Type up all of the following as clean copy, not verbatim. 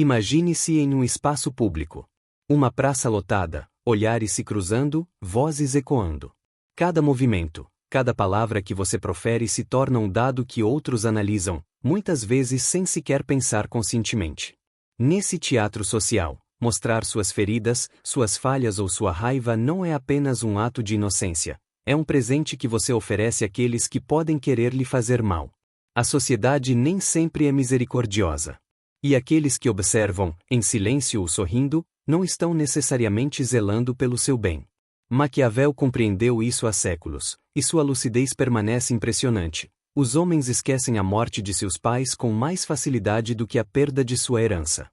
Imagine-se em um espaço público. Uma praça lotada, olhares se cruzando, vozes ecoando. Cada movimento, cada palavra que você profere se torna um dado que outros analisam, muitas vezes sem sequer pensar conscientemente. Nesse teatro social, mostrar suas feridas, suas falhas ou sua raiva não é apenas um ato de inocência, é um presente que você oferece àqueles que podem querer lhe fazer mal. A sociedade nem sempre é misericordiosa. E aqueles que observam, em silêncio ou sorrindo, não estão necessariamente zelando pelo seu bem. Maquiavel compreendeu isso há séculos, e sua lucidez permanece impressionante. Os homens esquecem a morte de seus pais com mais facilidade do que a perda de sua herança.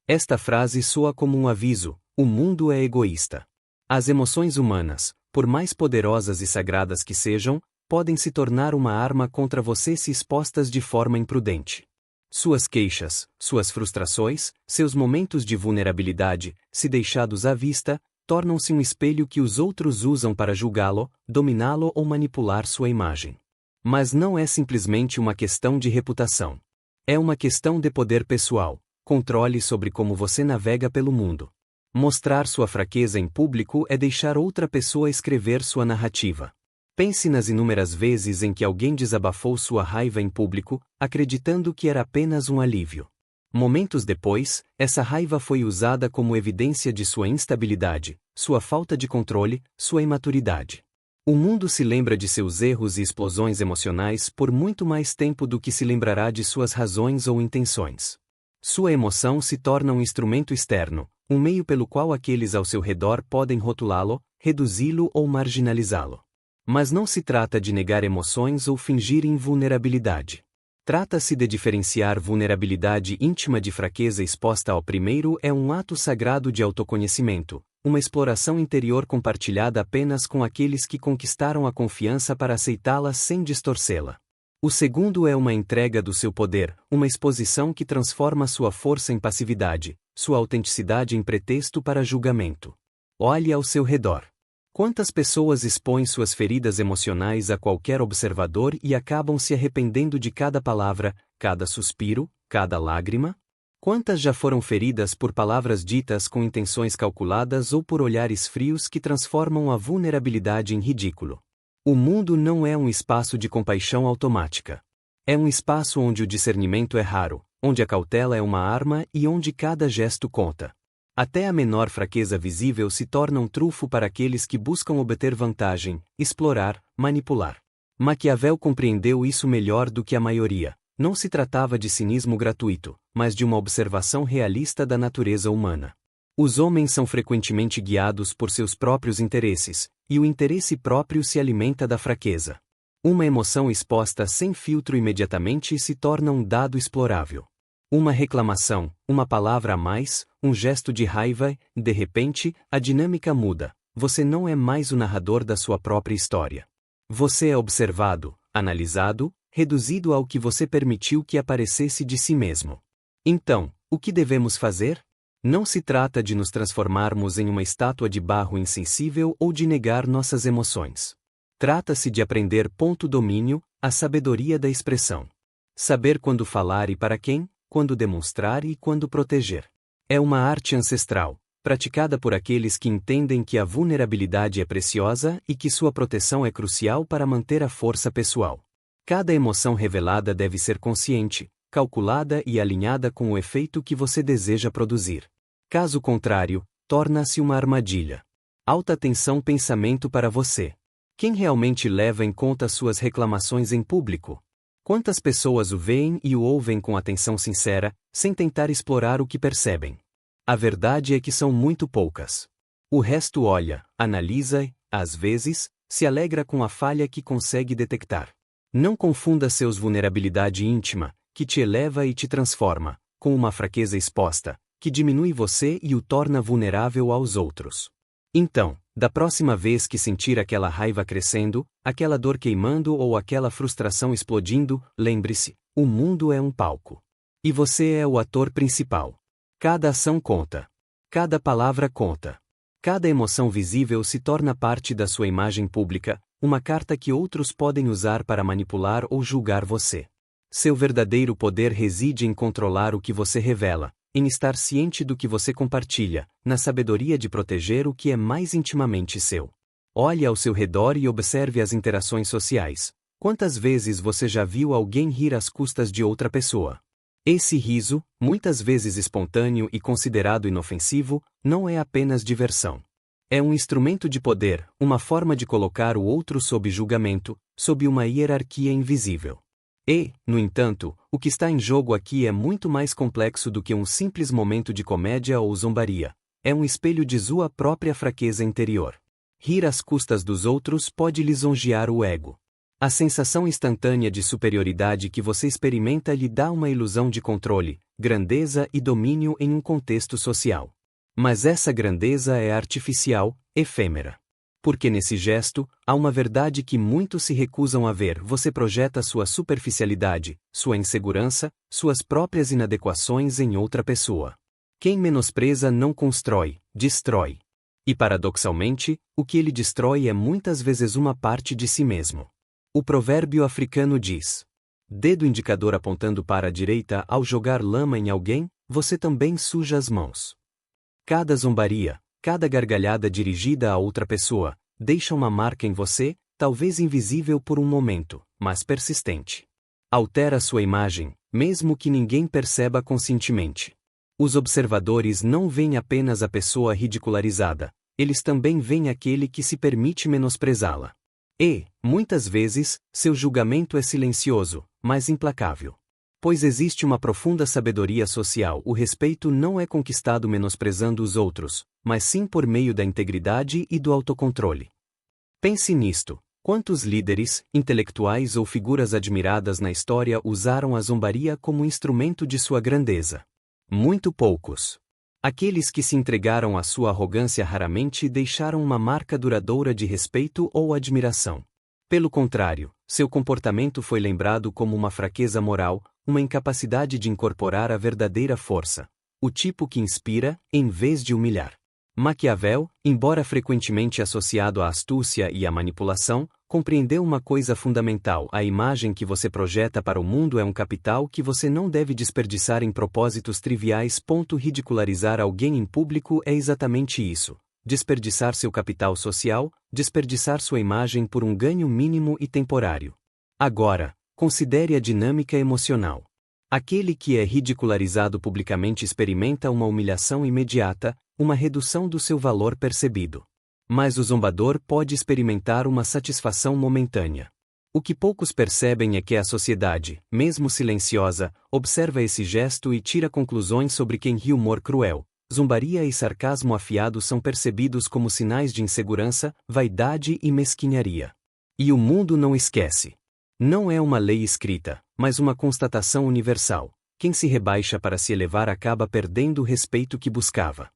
Esta frase soa como um aviso: o mundo é egoísta. As emoções humanas, por mais poderosas e sagradas que sejam, podem se tornar uma arma contra você se expostas de forma imprudente. Suas queixas, suas frustrações, seus momentos de vulnerabilidade, se deixados à vista, tornam-se um espelho que os outros usam para julgá-lo, dominá-lo ou manipular sua imagem. Mas não é simplesmente uma questão de reputação. É uma questão de poder pessoal, controle sobre como você navega pelo mundo. Mostrar sua fraqueza em público é deixar outra pessoa escrever sua narrativa. Pense nas inúmeras vezes em que alguém desabafou sua raiva em público, acreditando que era apenas um alívio. Momentos depois, essa raiva foi usada como evidência de sua instabilidade, sua falta de controle, sua imaturidade. O mundo se lembra de seus erros e explosões emocionais por muito mais tempo do que se lembrará de suas razões ou intenções. Sua emoção se torna um instrumento externo, um meio pelo qual aqueles ao seu redor podem rotulá-lo, reduzi-lo ou marginalizá-lo. Mas não se trata de negar emoções ou fingir invulnerabilidade. Trata-se de diferenciar vulnerabilidade íntima de fraqueza exposta ao primeiro é um ato sagrado de autoconhecimento, uma exploração interior compartilhada apenas com aqueles que conquistaram a confiança para aceitá-la sem distorcê-la. O segundo é uma entrega do seu poder, uma exposição que transforma sua força em passividade, sua autenticidade em pretexto para julgamento. Olhe ao seu redor. Quantas pessoas expõem suas feridas emocionais a qualquer observador e acabam se arrependendo de cada palavra, cada suspiro, cada lágrima? Quantas já foram feridas por palavras ditas com intenções calculadas ou por olhares frios que transformam a vulnerabilidade em ridículo? O mundo não é um espaço de compaixão automática. É um espaço onde o discernimento é raro, onde a cautela é uma arma e onde cada gesto conta. Até a menor fraqueza visível se torna um trunfo para aqueles que buscam obter vantagem, explorar, manipular. Maquiavel compreendeu isso melhor do que a maioria. Não se tratava de cinismo gratuito, mas de uma observação realista da natureza humana. Os homens são frequentemente guiados por seus próprios interesses, e o interesse próprio se alimenta da fraqueza. Uma emoção exposta sem filtro imediatamente se torna um dado explorável. Uma reclamação, uma palavra a mais, um gesto de raiva, de repente, a dinâmica muda. Você não é mais o narrador da sua própria história. Você é observado, analisado, reduzido ao que você permitiu que aparecesse de si mesmo. Então, o que devemos fazer? Não se trata de nos transformarmos em uma estátua de barro insensível ou de negar nossas emoções. Trata-se de aprender domínio, a sabedoria da expressão. Saber quando falar e para quem, quando demonstrar e quando proteger. É uma arte ancestral, praticada por aqueles que entendem que a vulnerabilidade é preciosa e que sua proteção é crucial para manter a força pessoal. Cada emoção revelada deve ser consciente, calculada e alinhada com o efeito que você deseja produzir. Caso contrário, torna-se uma armadilha. Alta tensão pensamento para você. Quem realmente leva em conta suas reclamações em público? Quantas pessoas o veem e o ouvem com atenção sincera, sem tentar explorar o que percebem? A verdade é que são muito poucas. O resto olha, analisa e, às vezes, se alegra com a falha que consegue detectar. Não confunda seus vulnerabilidade íntima, que te eleva e te transforma, com uma fraqueza exposta, que diminui você e o torna vulnerável aos outros. Então, da próxima vez que sentir aquela raiva crescendo, aquela dor queimando ou aquela frustração explodindo, lembre-se, o mundo é um palco. E você é o ator principal. Cada ação conta. Cada palavra conta. Cada emoção visível se torna parte da sua imagem pública, uma carta que outros podem usar para manipular ou julgar você. Seu verdadeiro poder reside em controlar o que você revela, em estar ciente do que você compartilha, na sabedoria de proteger o que é mais intimamente seu. Olhe ao seu redor e observe as interações sociais. Quantas vezes você já viu alguém rir às custas de outra pessoa? Esse riso, muitas vezes espontâneo e considerado inofensivo, não é apenas diversão. É um instrumento de poder, uma forma de colocar o outro sob julgamento, sob uma hierarquia invisível. E, no entanto, o que está em jogo aqui é muito mais complexo do que um simples momento de comédia ou zombaria. É um espelho de sua própria fraqueza interior. Rir às custas dos outros pode lisonjear o ego. A sensação instantânea de superioridade que você experimenta lhe dá uma ilusão de controle, grandeza e domínio em um contexto social. Mas essa grandeza é artificial, efêmera. Porque nesse gesto, há uma verdade que muitos se recusam a ver. Você projeta sua superficialidade, sua insegurança, suas próprias inadequações em outra pessoa. Quem menospreza não constrói, destrói. E paradoxalmente, o que ele destrói é muitas vezes uma parte de si mesmo. O provérbio africano diz: dedo indicador apontando para a direita ao jogar lama em alguém, você também suja as mãos. Cada zombaria, cada gargalhada dirigida a outra pessoa, deixa uma marca em você, talvez invisível por um momento, mas persistente. Altera sua imagem, mesmo que ninguém perceba conscientemente. Os observadores não veem apenas a pessoa ridicularizada, eles também veem aquele que se permite menosprezá-la. E, muitas vezes, seu julgamento é silencioso, mas implacável. Pois existe uma profunda sabedoria social. O respeito não é conquistado menosprezando os outros, mas sim por meio da integridade e do autocontrole. Pense nisto: quantos líderes, intelectuais ou figuras admiradas na história usaram a zombaria como instrumento de sua grandeza? Muito poucos. Aqueles que se entregaram à sua arrogância raramente deixaram uma marca duradoura de respeito ou admiração. Pelo contrário, seu comportamento foi lembrado como uma fraqueza moral, uma incapacidade de incorporar a verdadeira força. O tipo que inspira, em vez de humilhar. Maquiavel, embora frequentemente associado à astúcia e à manipulação, compreendeu uma coisa fundamental: a imagem que você projeta para o mundo é um capital que você não deve desperdiçar em propósitos triviais. Ridicularizar alguém em público é exatamente isso. Desperdiçar seu capital social, desperdiçar sua imagem por um ganho mínimo e temporário. Agora, considere a dinâmica emocional. Aquele que é ridicularizado publicamente experimenta uma humilhação imediata, uma redução do seu valor percebido. Mas o zombador pode experimentar uma satisfação momentânea. O que poucos percebem é que a sociedade, mesmo silenciosa, observa esse gesto e tira conclusões sobre quem ri. Humor cruel, zombaria e sarcasmo afiado são percebidos como sinais de insegurança, vaidade e mesquinharia. E o mundo não esquece. Não é uma lei escrita, mas uma constatação universal. Quem se rebaixa para se elevar acaba perdendo o respeito que buscava.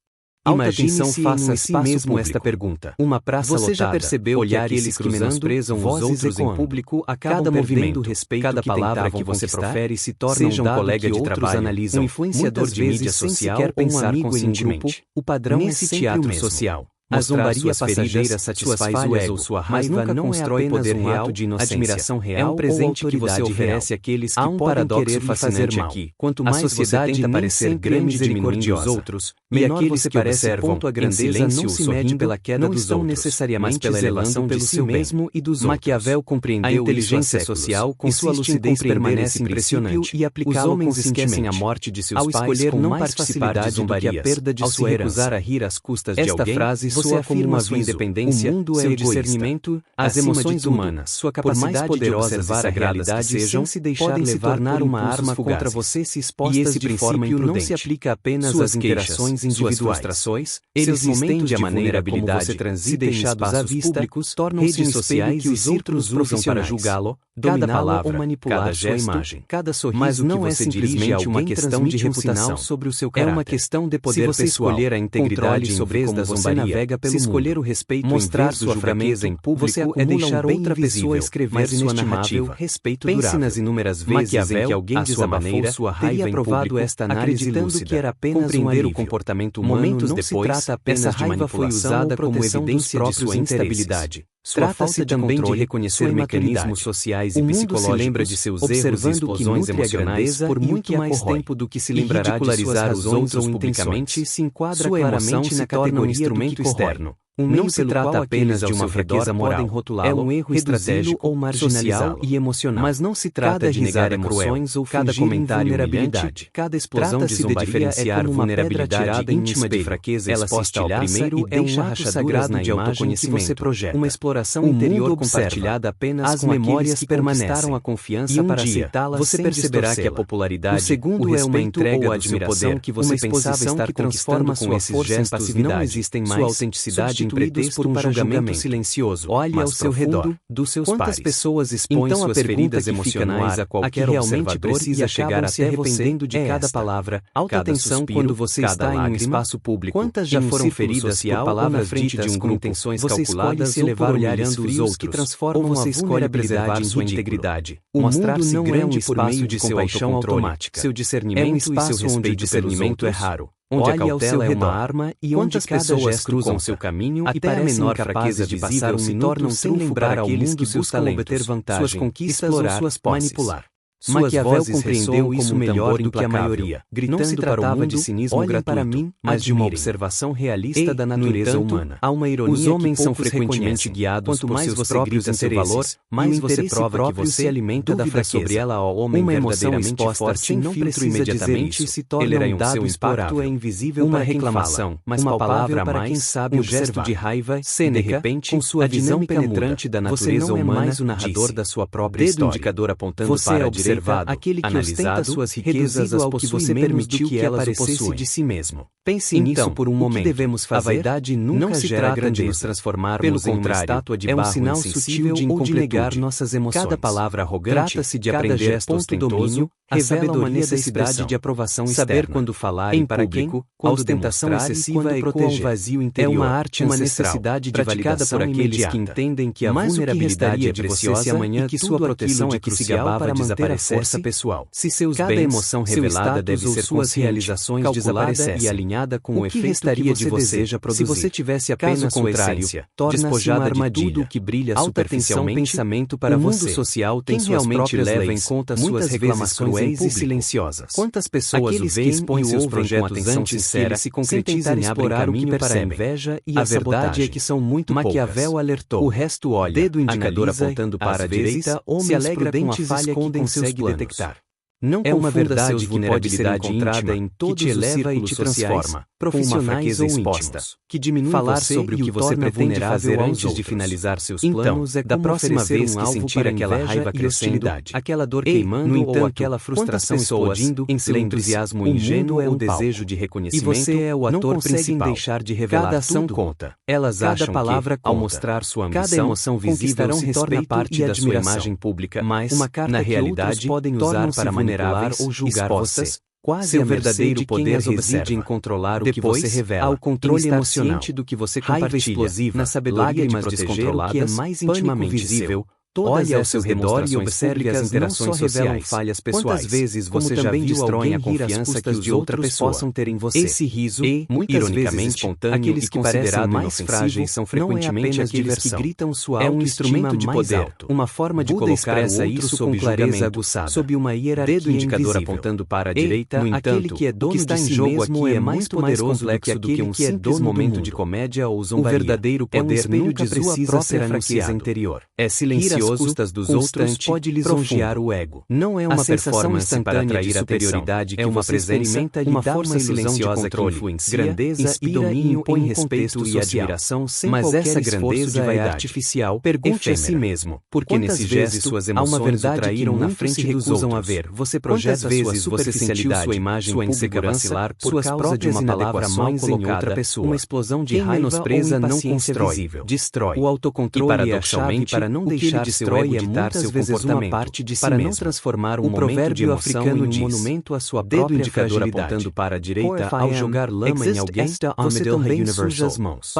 Imagine-se faça a si mesmo esta pergunta. Uma praça lotada. Você já percebeu que aqueles que menosprezam os outros em público acabam cada movimento, respeito, cada palavra que você profere se torna um colega de trabalho, analisam, um influenciador de mídia social ou um amigo conscientemente. O padrão nesse teatro social. A zombaria passageira satisfaz o ego, mas nunca constrói poder real de inocência. Admiração real, é um presente que você oferece àqueles que podem querer lhe fazer mal. Quanto mais a sociedade tenta parecer grande e misericordiosa, outros, menor você parece. A grandeza não se mede pela queda dos outros, necessariamente pela elevação pelo seu mesmo e dos outros. Maquiavel compreendeu a inteligência social com sua lucidez permanece impressionante e aplicá-lo. Os homens esquecem a morte de seus pais ao escolher não participar de zombarias, a perda de sua herança. Ao se recusar a rir às custas de alguém, você afirma sua independência, o mundo é o discernimento, as emoções humanas, sua capacidade poderosa de observar a realidade sejam, se deixar podem se tornar uma arma contra você se expostas de forma imprudente. Não se aplica apenas às interações individuais. Frustrações, eles estende a maneira como você transita em espaços públicos, tornam-se redes sociais que os outros usam para julgá-lo, dominá-lo ou manipular sua imagem. Cada sorriso mas não que você é simplesmente uma questão de reputação sobre o seu caráter. É uma questão de poder pessoal. Se você escolher a integridade em vez da zombaria, se escolher o respeito mostrar sua fraqueza em público você é deixar outra pessoa escrever sua narrativa. Respeito durável. Pense nas inúmeras vezes em que alguém desabafou sua raiva em público, esta análise acreditando que era apenas compreender o comportamento humano. Momentos depois, essa raiva foi usada como evidência de sua instabilidade, Trata-se também de reconhecer mecanismos sociais e psicológicos, lembra de seus erros e explosões emocionais por muito mais tempo do que se lembrará de suas razões ou publicamente se enquadra claramente na categoria instrumento externo. Não se trata apenas de uma fraqueza moral, é um erro estratégico ou marginal e emocional. Mas não se trata de negar emoções ou cada comentário humilhante, cada explosão de zombaria diferenciar vulnerabilidade íntima de fraqueza exposta ao primeiro é um ato sagrado de autoconhecimento que você projeta. Uma exploração interior compartilhada apenas as com memórias que conquistaram a confiança para aceitá-la. Você perceberá que a popularidade, o segundo é uma entrega ou admiração que você pensava estar conquistando com esses gestos não existem mais. Sua autenticidade pretexto para julgamento silencioso. Olhe ao seu redor, dos seus pares. Quantas pessoas expõem suas feridas emocionais a qualquer observador precisa chegar até dependendo de cada palavra, alta tensão quando você está em um espaço público. Quantas já foram feridas por palavras ditas com intenções calculadas se levar olhares frios que transformam a vulnerabilidade em sua integridade. Mostrar-se grande por meio de seu paixão automática. Seu discernimento e seu respeito o discernimento é raro. Onde a cautela é uma arma e onde cada pessoas cruzam seu caminho e até a menor fraqueza de passar se tornam sem lembrar aqueles que buscam obter vantagem, suas conquistas ou suas posses. Manipular. Maquiavel compreendeu isso melhor do que a maioria, gritando não se tratava para o mundo, de cinismo gratuito, para mim, mas de uma observação realista da natureza humana. Há uma ironia os homens são frequentemente guiados por seus próprios interesses, mais você prova que você se alimenta da fraqueza sobre ela ao homem uma emoção exposta sem filtro imediatamente se torna um dado impacto é invisível uma reclamação, mas uma palavra para quem sabe o gesto de raiva, de repente, com sua visão penetrante da natureza humana, mais o narrador da sua própria história. Dedo indicador apontando para a direita, aquele que ostenta suas riquezas ao que você permitiu que elas possui de si mesmo. Pense nisso por um momento. O que devemos fazer? A vaidade nunca se trata de nos transformarmos em uma estátua de barro, é um sinal sutil de ou de negar nossas emoções. Cada palavra arrogante, trata-se de aprender ostentoso, revela uma necessidade de aprovação externa. Saber quando falar em para público, quando a ostentação excessiva ecoa um vazio interior. É uma arte uma necessidade praticada por aqueles que entendem que a vulnerabilidade é preciosa e que sua proteção é crucial para manter a força pessoal. Se seus bens, emoção revelada deve ser suas realizações desaparecessem e alinhada com o efeito que você deseja produzir. Se você tivesse apenas sua essência, despojada de tudo o que brilha superficialmente, pensamento para você. O mundo social tem realmente leva em conta suas reclamações e silenciosas. Quantas pessoas o veem e seus projetos com atenção sincera se concretizam e abrem caminho para a inveja e a verdade é que são muito Maquiavel alertou. O resto olha, dedo indicador apontando para a direita, se alegra com a falha que consegue detectar. Não é uma verdade que pode ser encontrada em todos os círculos sociais, profissionais ou íntimos, que diminui falar sobre o que você pretende fazer antes de finalizar seus planos é da próxima vez que sentir aquela raiva crescendo, aquela dor queimando ou aquela frustração explodindo em seu entusiasmo ingênuo é o desejo de reconhecimento, e você é o ator principal. Deixar de revelar cada ação conta. Elas acham que, ao mostrar sua ambição, cada emoção visível se torna parte da sua imagem pública, mas, na realidade, podem usar para manipular ou julgar você. Quase seu verdadeiro poder reside em controlar o que você revela, ao controle emocional do que você compartilha, explosiva, na sabedoria de proteger o que é mais intimamente visível. Olhe ao seu redor e observe as interações sociais. Falhas pessoais. Quantas vezes você já viu alguém a confiança que os outros possam ter em você? Esse riso, muitas vezes espontâneo, aqueles que parecem mais frágeis são frequentemente aqueles que gritam sua autoestima. É um instrumento de poder, uma forma de colocar isso com clareza aguçada, sob uma hierarquia dedo indicador apontando para a direita. No entanto, aquele que é dono o que está em jogo aqui é mais poderoso do que um simples momento de comédia ou zombaria. O verdadeiro poder nunca precisa ser anunciado interior. É silencioso. Às custas dos outros pode lisonjear o ego. Não é uma performance para atrair a superioridade que uma presença, uma força silenciosa que influencia, grandeza e domínio impõe respeito e admiração sem mas essa grandeza é artificial. Pergunte a si mesmo, porque nesse gesto suas emoções o traíram na frente dos outros. A ver, você projeta vezes sua superficialidade, sua imagem, sua insegurança, por causa de uma palavra mal colocada, outra pessoa. Uma explosão de raiva menospreza não constrói, destrói. O autocontrole é a chave para não deixar de seu ego ditar seu comportamento, parte de si para não transformar um momento de emoção em um monumento à sua própria indicador apontando para a direita ao jogar lama em alguém, você também suja as mãos.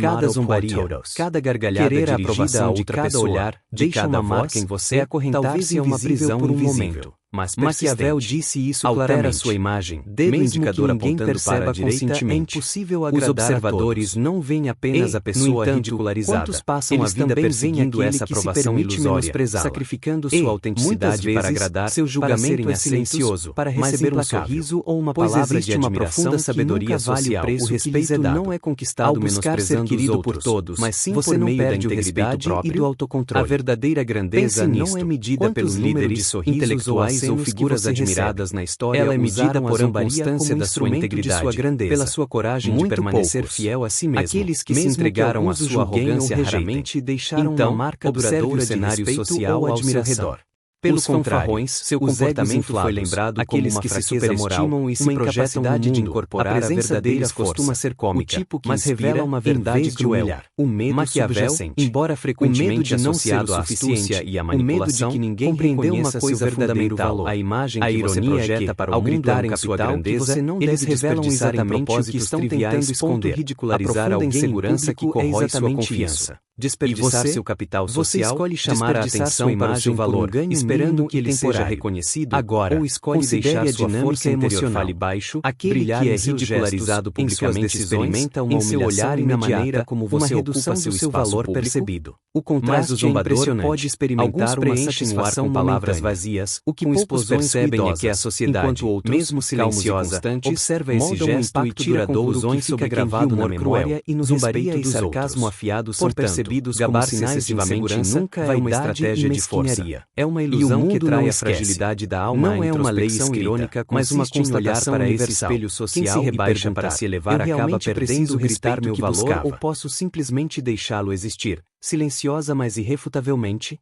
Cada zombaria, cada gargalhada dirigida a outra pessoa, deixa uma marca em você, acorrentar-se a uma prisão por um momento. mas Maquiavel persistente. disse isso Altera claramente. sua imagem, Dedo mesmo indicador que ninguém apontando perceba para a direita, conscientemente. é impossível Os agradar observadores a todos. não veem apenas E, a pessoa no entanto, ridicularizada. quantos passam Eles a vida também perseguindo veem essa aquele que se aprovação permite ilusória, menosprezá-la, sacrificando e, sua autenticidade muitas vezes, para agradar, seu julgamento para serem é aceitos, silencioso, para mas receber um implacável. sorriso ou uma Pois palavra existe de uma admiração profunda que sabedoria nunca vale social. o preço O que lhes respeito é dado. não é conquistado Ao buscar ser menosprezando os querido outros, por todos, mas sim você por não meio da perde o integridade respeito próprio e do autocontrole. A verdadeira grandeza Pense não nisto. é medida Quantos pelo número de líderes, sorrisos intelectuais ou ou figuras admiradas na história. Ela é medida usaram a por zombaria constância como da sua instrumento de integridade, sua grandeza, pela sua coragem de Muito permanecer poucos. fiel a si mesmo, Aqueles que se mesmo entregaram à alguns o sua julguem ou arrogância rejeitem. raramente deixaram Então, uma marca observe duradoura o de cenário respeito social ou ao seu admiração. redor. Pelo Os contrário, fanfarrões, seu os comportamento egos foi inflados, lembrado aqueles como que uma se fraqueza superestimam moral, e se uma projetam no incapacidade de mundo. incorporar A a presença verdadeira deles força. costuma ser cômica, O tipo que mas inspira, revela uma em vez verdade de cruel, humilhar. o medo Maquiavel, subjacente. embora O frequentemente medo de não ser associado o à suficiente astúcia e à o medo de manipulação, que ninguém compreendeu uma reconheça coisa seu verdadeiro fundamental, valor. a imagem A que você ironia projeta é que, para o ao mundo gritarem é um sua capital grandeza, que você não eles deve revelam desperdiçar em exatamente o que propósitos estão triviais. tentando esconder. Ridicularizar A profunda alguém em insegurança que público corrói é sua exatamente confiança. isso. Desperdiçar você? seu capital Você social, escolhe chamar a desperdiçar atenção sua para o imagem seu por um valor, ganho esperando mínimo que e ele seja temporário. reconhecido, Agora, ou escolhe considere deixar a sua dinâmica força interior emocional. fale baixo, Aquele brilhar que é em seus ridicularizado gestos, em suas publicamente decisões, experimenta uma em seu humilhação olhar e na imediata, maneira como uma você redução ocupa do seu espaço valor público. percebido. O Mas contraste o zombador impressionante. pode experimentar Alguns uma preenchem satisfação com palavras momentânea. vazias, O que com poucos explosões percebem é ruidosas, que a sociedade, enquanto outros, mesmo calmos e silenciosa, constantes, observa esse moldam um gesto e impacto tira duradouro conclusões que sobre fica quem gravado viu na humor memória cruel, e no zombaria respeito e dos sarcasmo outros. afiados são Portanto, percebidos como gabar-se sinais de excessivamente insegurança, nunca é uma vaidade estratégia e de força. mesquinharia. É uma E o ilusão mundo que trai não a esquece. fragilidade da alma. Não é uma lei escrita, irônica, mas uma consiste em olhar constatação para esse universal. espelho Quem social se e rebaixa perguntar, para se elevar eu acaba realmente perdendo preciso o gritar respeito meu que valor buscava. ou posso simplesmente deixá-lo existir, silenciosa mas irrefutavelmente?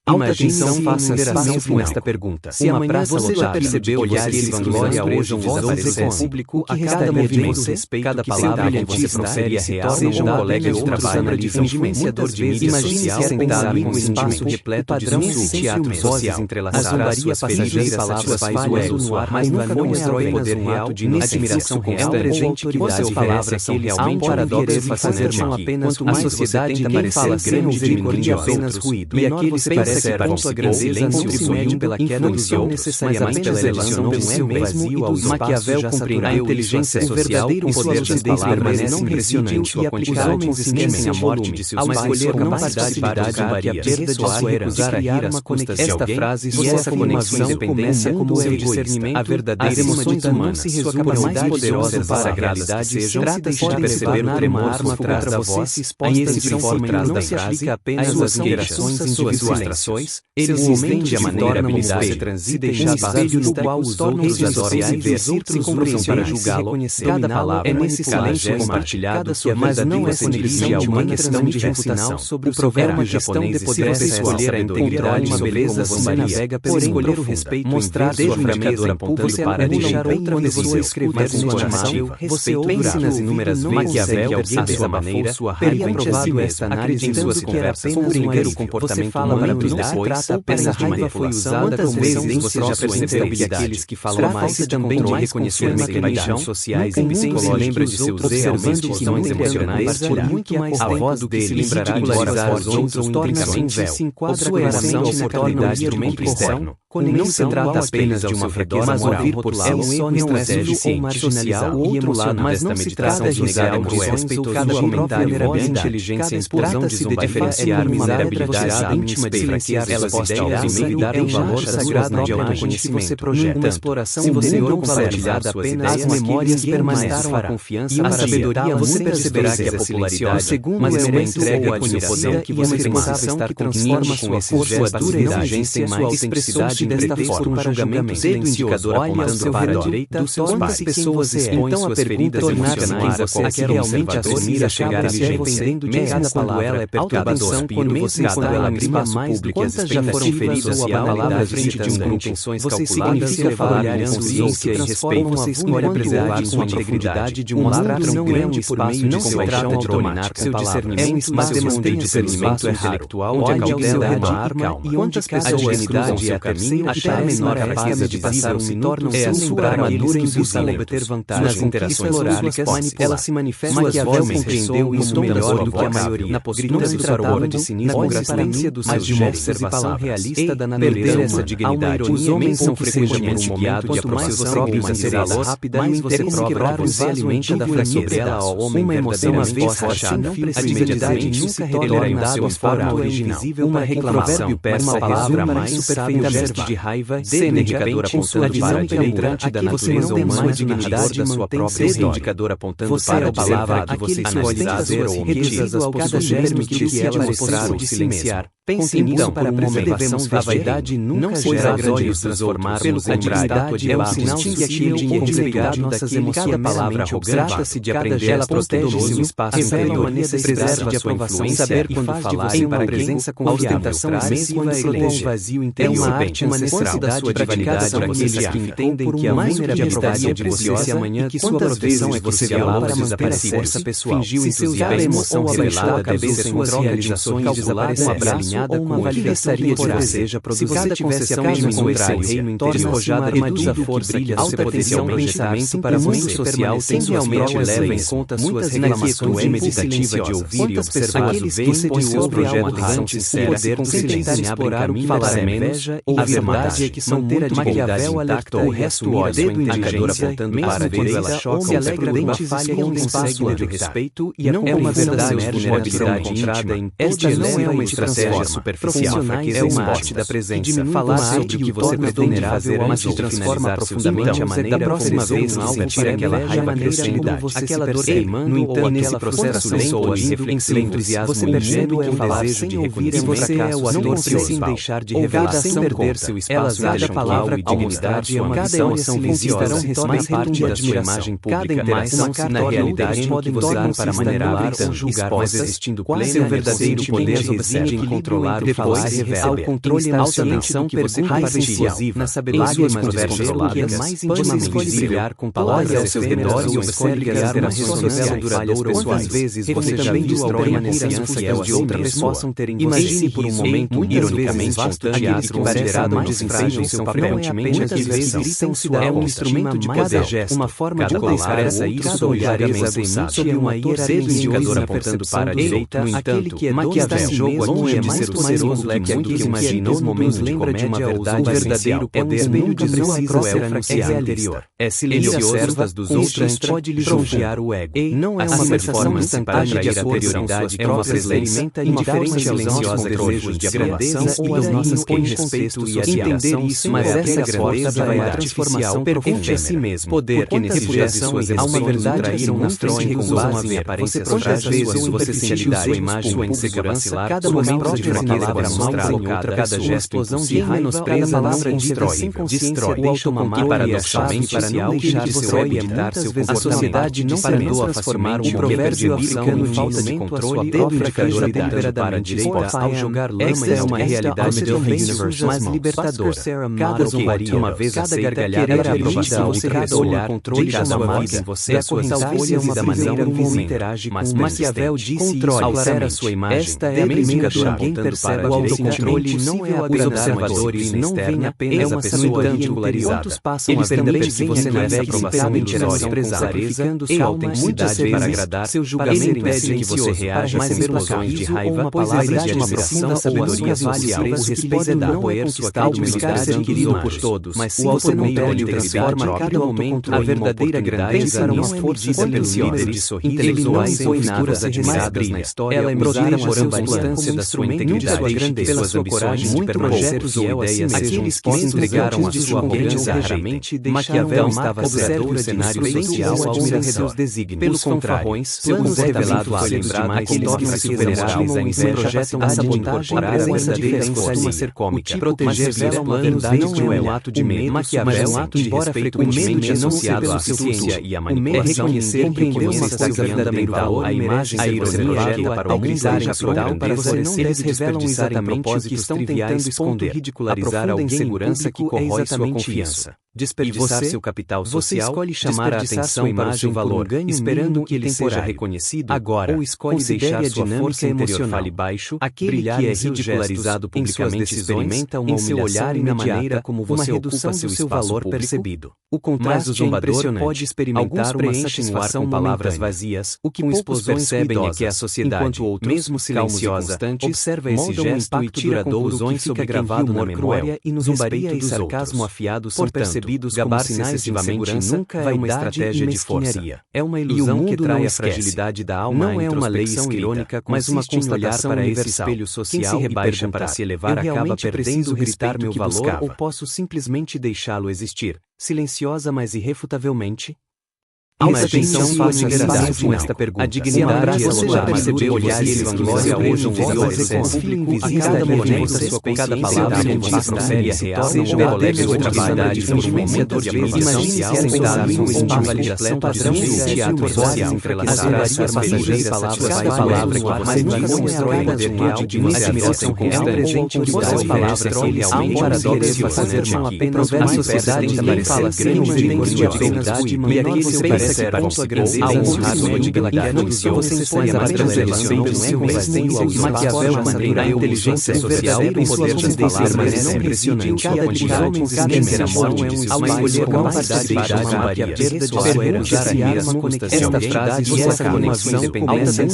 Imagine-se faça assim com esta pergunta. Se Uma amanhã praça você já lotada, percebeu olhares que e vanglória vanglórias hoje vozes desaparecesse, público o que a resta cada é movimento, movimento, respeito cada que seu palavra que brilhantismo você profere é real, seja um ou colega de outros trabalho, analisam um movimento muitas de vezes mídia imagine-se social, sentado em com um espaço sentimento, repleto de padrão silêncio, ciúme vozes social. entrelaçadas, A zombaria suas passageira feridas satisfaz satisfaz o o ego, ego no ar, mas nunca não é demonstra o apenas poder um real ato de de admiração constante que suas palavras são realmente paradoxos que fazer são mal. apenas Quanto mais a sociedade você tenta quem fala parecer grande grande diminuindo aos apenas outros, ruído. menor Menor você você parece parece a ponto a grandeza não se mede pela queda dos outros, mas apenas pela elevação de seu mesmo e dos Maquiavel compreendeu a inteligência social, o poder das palavras não impressionante e aplicar os homens esquecem a morte de seus pais, escolher não capacidade para que a perda de sua recusar a rir às custas de alguém, e essa conexão independência como o discernimento, a verdadeira emoções humanas se resume mais poderosas para a realidade sejam trata-se de perceber o tremor atrás da voz, a esse forma não se aplica apenas às interações individuais, eles se estende a maneira habilidade se deixar espelho no qual os outros adoram e ver outros usam para julgá-lo, cada palavra é nesse silêncio compartilhado, mas não é simplesmente uma questão de reputação. O provérbio japonês se você escolher a integridade uma beleza você navega pelo escolher o respeito mostrar sua fraqueza apontando para deixar outra pessoa escrever sua narrativa. Você pense nas inúmeras vezes Maquiavel dessa maneira teria aprovado esta análise acreditando que era apenas compreender o comportamento humano depois apenas de manipulação. Quantas vezes você já percebeu que aqueles que falam mais também de reconhecer mecanismos sociais e psicológicos lembra de seus erros e questões emocionais por muito mais a voz dele lembrará de ridicularizar os outros torna-se um véu. Sua claramente na oportunidade de uma externo. Não se trata apenas de uma fraqueza mas ouvir por si só não é suficiente social e emocional mas não se trata de negar emoções ou cada comentário voz inteligência explosão de zombaria diferenciar miserabilidade íntima de fraqueza elas ideias e dar um valor sagrado de autoconhecimento você projeta uma exploração se você não compartilhada apenas as memórias permanecerão a confiança a sabedoria você perceberá que a popularidade segundo é uma entrega ou admiração que você pensava estar que transforma sua força sua dura exigência sua autenticidade desta forma para julgamento dedo indicador apontando para a direita dos seus quantas pessoas expõem suas feridas emocionais a que realmente assumir a chegar a dependendo de cada palavra é perturbadora quando você quando ela grima mais quantas já foram feridas ou a palavra frente de com intenções calculadas e falar em consciência e respeito você escolhe preservar sua integridade de um lado não grande por meio de compaixão de dominar seu discernimento mas manter discernimento intelectual de cautela uma arma e quantas pessoas cruzam seu caminho terceiro até a menor fraqueza de passar se tornam é a sua armadura em busca de obter vantagem. Nas interações horálicas, ela se manifesta. Maquiavel compreendeu isso melhor do que a maioria. Na postura se tratava de cinismo, na consistência do seu de uma observação realista da natureza essa dignidade. Os homens são frequentemente guiados de aproximação rápida, mais você prova os alimenta da fraqueza dela ao homem. Uma emoção às vezes achada, a dignidade nunca retorna seu fora original. Uma reclamação, uma palavra mais superficial de raiva, indicador apontando para a penetrante da natureza humana, dignidade da sua própria indicador apontando para a palavra que você escolhe dizer ou riquezas ao cada gesto que ela mostrar ou silenciar. Pense então para preservação da vaidade nunca gera grandes transformar pelo contrário, é o sinal que aquilo de completar nossas emoções. Cada palavra trata-se de aprender ela protege seu espaço interior, preserva de aprovação, saber quando falar em para presença com ostentação mesmo quando protege vazio interior. É uma arte ancestral da sua divindade aqueles que entendem que a vulnerabilidade é preciosa e que sua proteção é crucial para manter a força pessoal. Se seu usar a emoção revelada deve ser suas realizações desaparecer. Ou uma validação por seja produzida. Se cada concessão de encontrar o reino interrojada reduz a força que alta potencial pensamento para muito social tendencialmente leva em conta suas reclamações meditativa de ouvir e observar o bem põe sobre a atenção sincera sem tentar explorar o que falar menos ou a verdade é que são ter a dignidade intacta o resto olha dedo indicador apontando para a direita ou se alegra com a falha e não consegue de respeito e não é uma verdade vulnerabilidade encontrada em esta não é uma estratégia superficial, é uma arte da presença. Falar sobre o que você pretende fazer, mas se transforma profundamente a maneira da próxima vez que sentir aquela raiva crescente, aquela dor queimando, no entanto, nesse processo lento em seu entusiasmo, você percebe que falar sem ouvir você é o ator sem deixar de revelar sem perder seu espaço. Cada palavra, dignidade é uma emoção vinciosa, mas parte da sua imagem pública. Cada interação, na realidade, pode usar para maneirar ou julgar, mas existindo plena seu verdadeiro poder reside em controlar o falar e revela ao controle na alta atenção que você compartilha na sabedoria mais conversas que é mais intimamente brilhar com palavras ao seu redor e observe criar uma ressonância duradoura. Quantas vezes você também destrói a confiança que de outras pessoas possam ter em você? Imagine por um momento, ironicamente, teatro considerado um desempenho em seu papel muitas vezes é um instrumento de poder, uma forma de colocar isso olharemos sob uma indicador apontando para a direita. No entanto, Maquiavel jogo aqui é mais poderoso do que imaginou momentos lembra de uma verdade verdadeiro poder nunca precisa fraqueza interior. É silencioso dos outros pode lhe confiar o ego. Não é uma performance para atrair a interioridade é uma presença indiferente aos nossos desejos de grandeza ou às nossas queixas respeito e admiração, mas essa grandeza é a transformação perfeita em si mesmo. Poder que nesse gesto há uma verdade que não constroem com base em aparências vezes você sentiu sua imagem, sua insegurança, cada momento de uma palavra mal colocada, cada gesto explosão de raiva, a palavra destrói o autocontrole e paradoxalmente para não deixar de seu evitar seu comportamento. A sociedade não perdoa facilmente o provérbio africano de falta de controle dedo indicador apontando para a direita ao jogar lama é uma realidade mais libertadora. Cada zombaria, uma vez cada gargalhada era aprovação e cada olhar de cada vida em você, a correnteza e da maneira como interage com o Maquiavel disse controle a sua imagem. Esta é a primeira ninguém percebe o autocontrole não é os observadores não veem apenas a pessoa ridicularizada. Eles também veem você nessa aprovação ilusória, sacrificando sua autenticidade para agradar. Seu julgamento impede que você reaja sem explosões de raiva, palavras de admiração, sabedoria social, o respeito é dar poder sua credibilidade ser adquirido por todos, mas o autocontrole transforma a cada momento a verdadeira grandeza numa força silenciosa de sorrisos intelectuais e posturas admiradas na história. Ela é medida por a substância da sua integridade, pela sua coragem de permanecer fiel a si mesmo. Aqueles que se entregaram a sua arrogância raramente Maquiavel estava observando o cenário social admira seus desígnios. Pelo contrário, seu revelado foi lembrado aqueles que se veneravam e se projetam a sabotagem a presença deles costuma ser cômica. Proteger-se aos planos não é um ato de medo, Maquiavel é um ato de respeito frequentemente associado à ciência e à manipulação. Compreender uma coisa fundamental, a imagem, a ironia, para o gritar capital para favorecer eles revelam exatamente o que estão tentando esconder, ridicularizar alguém em segurança que corrói sua confiança. desperdiçar seu capital social, escolhe chamar a atenção para o seu valor, esperando que ele seja reconhecido, agora, ou escolhe deixar sua força interior fale baixo, aquele que é ridicularizado publicamente experimenta uma humilhação e na maneira como você ocupa seu valor percebido. O contraste é impressionante. Pode experimentar uma satisfação com palavras vazias, o que poucos percebem é que a sociedade, enquanto outros, mesmo silenciosa, observa esse gesto e tira conclusões sobre quem gravado na memória e nos zombaria e sarcasmo afiado são percebidos como sinais de insegurança, nunca é uma estratégia de força. É uma ilusão que trai a fragilidade da alma. Não é uma lei irônica, mas uma constatação para esse espelho social. Quem se rebaixa para se elevar acaba perdendo gritar meu valor ou posso simplesmente deixá-lo existir, silenciosa mas irrefutavelmente? Imagine-se com esta pergunta. A dignidade você já percebeu olhares vanglórios hoje em cada movimento, cada palavra que você profere é real, seja um colega de trabalho, um influenciador de aprovação social, um espaço validação padrão de teatro social, entrelaçadas passageiras, cada palavra que você diz constrói um poder real de admiração constante, suas palavras há um paradoxo de fazer são apenas uma sociedade que fala grande de autoridade e aquele seu ponto a grandeza honrado de dignidade você impõe a transição Maquiavel maneira a inteligência social e o poder das palavras é impressionante. Cada dignidade ao escolher uma capacidade a perda de sua herança esta frase e essa conexão independência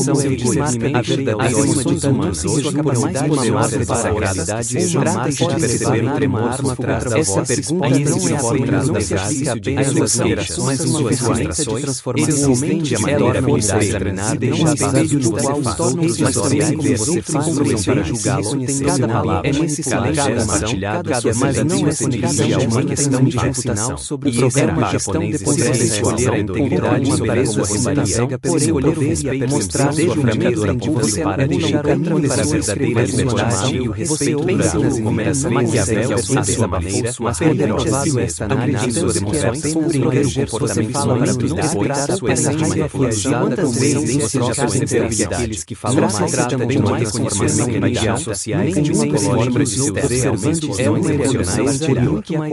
marca a verdadeira emoções humanas sua capacidade de amar para a gravidade trata de perceber o tremor atrás da voz. Essa pergunta não é a forma da frase apenas as gerações mas suas frustrações transformação mente amadora habilidade de treinar deixar saber do qual os outros mas também como você faz para julgá-lo tem cada palavra é necessária cada partilhado mas não é conexão é uma questão de reputação sobre o programa japonês poderia escolher a integridade para sua reputação porém o dever e mostrar sua fraqueza onde você para deixar o caminho para a verdadeira liberdade e o respeito pense nas inúmeras Maquiavel à sua maneira mas poderosa esta análise sua demonstração compreender o comportamento para sua essência realizada como evidência já perceberam que aqueles que falam mais tratam de uma reconhecimento imediata sociais de psicológica de seus observando é uma emocionais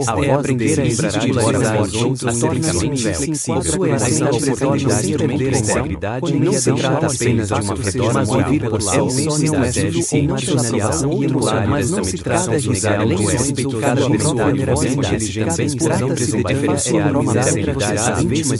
a voz inteira embora os outros tecnicamente inflexível sua emoção oportunidade de perder a integridade não se trata apenas de uma forma moral por sensibilidade ou marginalização irregular mas não se trata de negar o respeito cada pessoa inteligência trata-se de diferenciar a vítima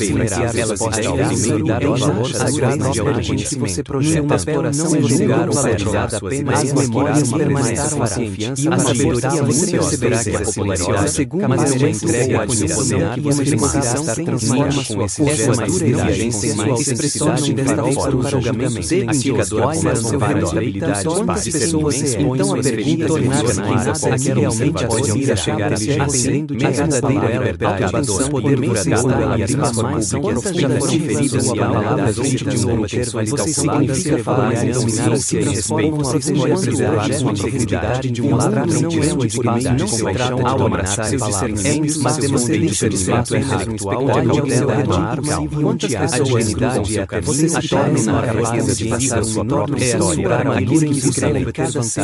elas podem dar o valor às graças de autoconhecimento. Você projeta a papel não é julgar ou valorizar apenas as memórias permaneçam a confiança, a sabedoria você perceberá que a popularidade segunda mas é uma entrega ao seu poder que você necessita transforma com essa maturidade e sua expressão desta forma para o julgamento indicador apontam várias habilidades quantas pessoas se então a pergunta tornar-se a que realmente admira chegar a atendendo de verdadeira é verdade poder duradouro e as transformações quantas já foram feridas e palavras ditas ou textuais significa falar e dominar as que transformam a preservar sua integridade de um lado não é uma dignidade não se trata ao abraçar palavras mas demonstrar discernimento intelectual de uma arma quantas pessoas dignidade e até você se torna uma clareza de passar sua própria história aquilo que escreve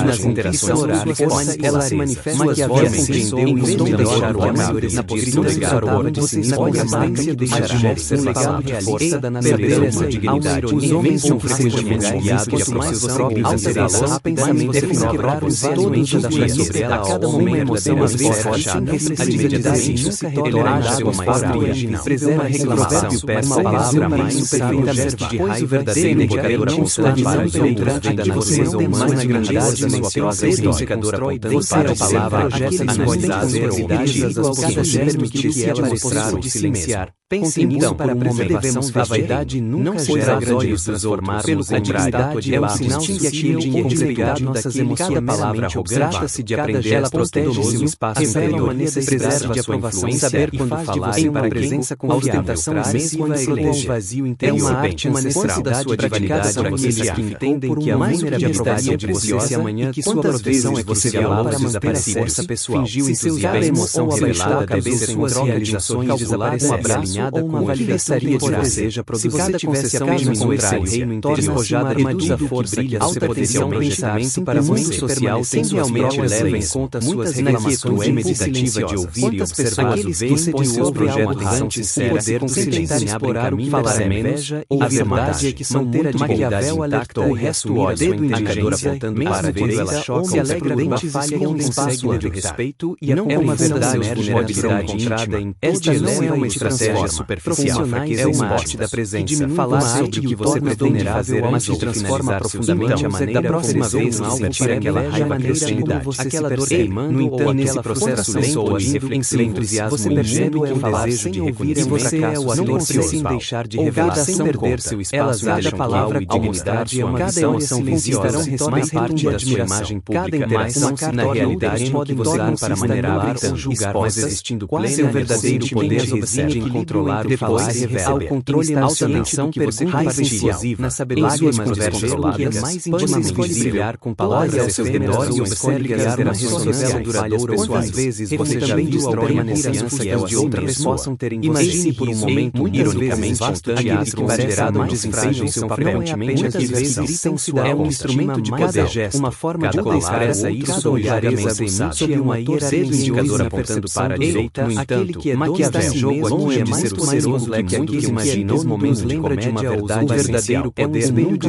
nas interações orais ela se manifesta Maquiavel compreendeu e não deixar o amor na posição legal você escolhe a marca que deixará ser legal força da natureza dignidade os homens são frequentemente guiados por mais próprios alteração pensamento quebrar os todos da fraqueza a cada momento emoção às vezes fechada a imediatez nunca retornar seu maestria original preserva a reclamação uma palavra mais superfeita gesto de raiva verdadeira indicadora constante para o durante da natureza humana na grandeza silenciosa indicadora apontando para a palavra analisar velocidade cada germe que lhe é mostrar ou silenciar pense então para a preservação da vaidade nunca gera grandes transformar pelo contrário é o sinal que aquilo de identidade nossas emoções cada palavra trata-se de aprender a protege-se o espaço interior preserva de aprovação saber quando falar em uma presença confiável mesmo quando propõe um vazio interior é uma arte ancestral da sua divinidade para aqueles que entendem que a vulnerabilidade de você amanhã que sua proteção é crucial para manter a força pessoal fingiu em seus cada emoção revelada deve ser suas realizações desaparecer acompanhada com uma validação temporária. Seja produzida. Se você tivesse apenas um reino despojado despojada da força que você potencialmente para o mundo social tem realmente leva em conta suas reclamações meditativa de ouvir e observar aqueles que seus projetos antes poder tentar explorar o que falar menos, a verdade é que são muito Maquiavel alertou o resto olha dedo indicador apontando para a direita ou se alegra dentes falha em um espaço de respeito e não é uma verdade vulnerabilidade encontrada em esta não é uma estratégia superficial, é uma arte da presença. Falar sobre o que você pretende fazer mas te transforma profundamente a maneira da próxima vez não sentir aquela raiva agressividade, aquela dor queimando no entanto nesse processo pessoas em seu entusiasmo você percebe que falar sem ouvir e você é o ator sem deixar de revelar sem perder seu espaço da palavra e dignidade é uma visão silenciosa mas parte da sua imagem pública mas na realidade podem você usar para maneirar ou julgar mas existindo seu verdadeiro poder reside em controlar o falar e revelar ao controle altamente do que você partilha na sabedoria mais controladas mais intimamente brilhar com palavras ao seu redor e observe criar uma ressonância duradoura quantas vezes você também destrói a confiança de outras possam ter em você. Imagine por um momento, ironicamente, aquele que considerado um desempenho em seu papel, muitas vezes gritam é um instrumento de poder, uma forma de colocar isso olhareza sob uma hierarquia indicador apontando para a direita, no entanto, Maquiavel jogo aqui é mais poderoso que muitos imaginam nos momentos lembra de uma verdade verdadeiro poder nunca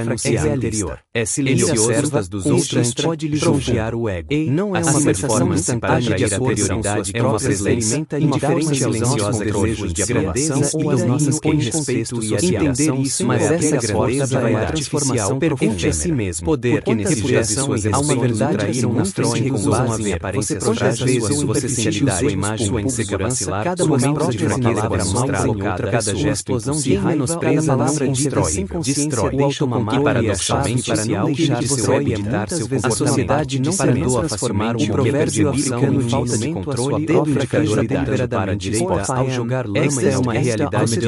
precisa anterior. É silencioso dos outros pode lisonjear o ego. Não é uma sensação instantânea de superioridade é uma experimenta indiferente silenciosa desejos de grandeza e domínio em respeito e admiração mas essa grandeza é a transformação perfeita em si mesmo. Poder que nesse gesto há uma verdade traíram nas trões com base em aparências outras vezes você sentiu sua imagem sua insegurança cada momento de fraqueza para mal colocada cada gesto de menospreza não destrói deixa uma marca paradoxalmente para não deixar de seu habitar seu comportamento. A sociedade não perdoa transformar um provérbio americano em falta de controle dedo indicador deliberada para a direita ao jogar lama é uma realidade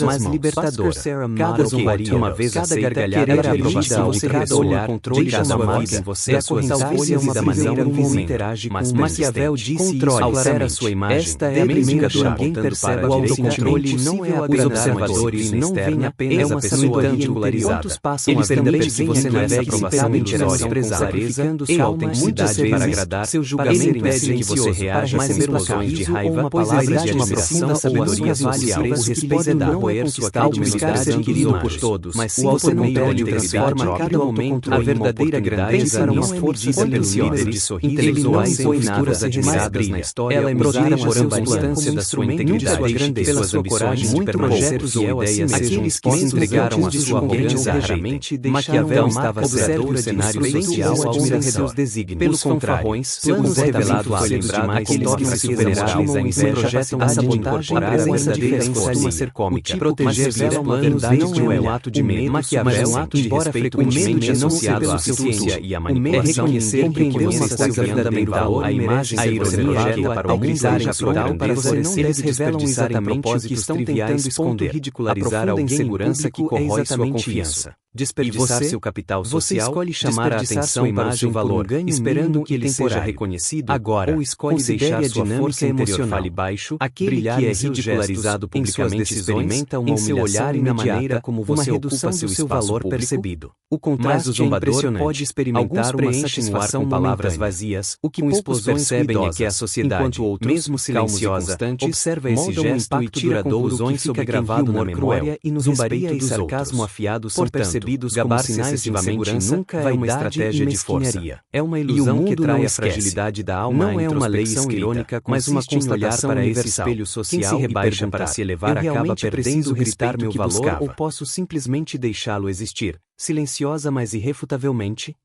mais libertadora. Cada zombaria, uma vez cada gargalhada era aprovada ao cada olhar controle da sua marca em você a sua talvez é uma da maneira como interage mas Maquiavel disse altera sua imagem. Esta é a primeira ninguém percebe o autocontrole não é os observadores não veem apenas a pessoa ridicularizada. Eles também que você navegue sem interação sacrificando sua autenticidade para agradar seu julgamento impede que você reaja com explosões de raiva palavras de admiração sabedoria social o respeito da roer sua humildade adquirido por todos mas o autocontrole transforma a cada momento a verdadeira grandeza não é medida pelos líderes de sorrisos intelectuais ou posturas admiradas na história ela embrodira a circunstância da sua integridade pela sua coragem de projetos ou ideias aqueles que se entregaram a sua arrogância raramente Maquiavel estava observando o cenário social ao admirar seus desígnios pelo contrário planos revelados a lembrar aqueles que se veneráveis a inveja projetam a sabotagem a verdadeira costuma ser cômica proteger seus planos não é um ato de medo Maquiavel é um ato de respeito frequentemente associado à ciência e à manipulação reconhecer que você está verdadeiramente a imagem a ironia para o gritar em sua grandeza eles revelam exatamente o que estão tentando esconder ridicularizar alguém insegurança que corrói sua confiança desperdiçar seu capital social, você escolhe chamar a atenção para o seu valor, esperando que ele seja reconhecido, agora, ou escolhe deixar sua força interior fale baixo, aquele que é ridicularizado publicamente experimenta uma humilhação e na maneira como você ocupa seu valor percebido. O contraste zombador pode experimentar uma satisfação com palavras vazias, o que poucos percebem é que a sociedade, enquanto outros, mesmo silenciosa, observa esse gesto e tira conclusões sobre gravado na memória e no zombaria e sarcasmo afiado são percebidos gabar-se excessivamente nunca é uma estratégia de força. É uma ilusão que trai a fragilidade da alma não é uma lei irônica, mas uma constatação para esse espelho social se rebaixa para se elevar acaba perdendo gritar meu valor ou posso simplesmente deixá-lo existir, silenciosa mas irrefutavelmente,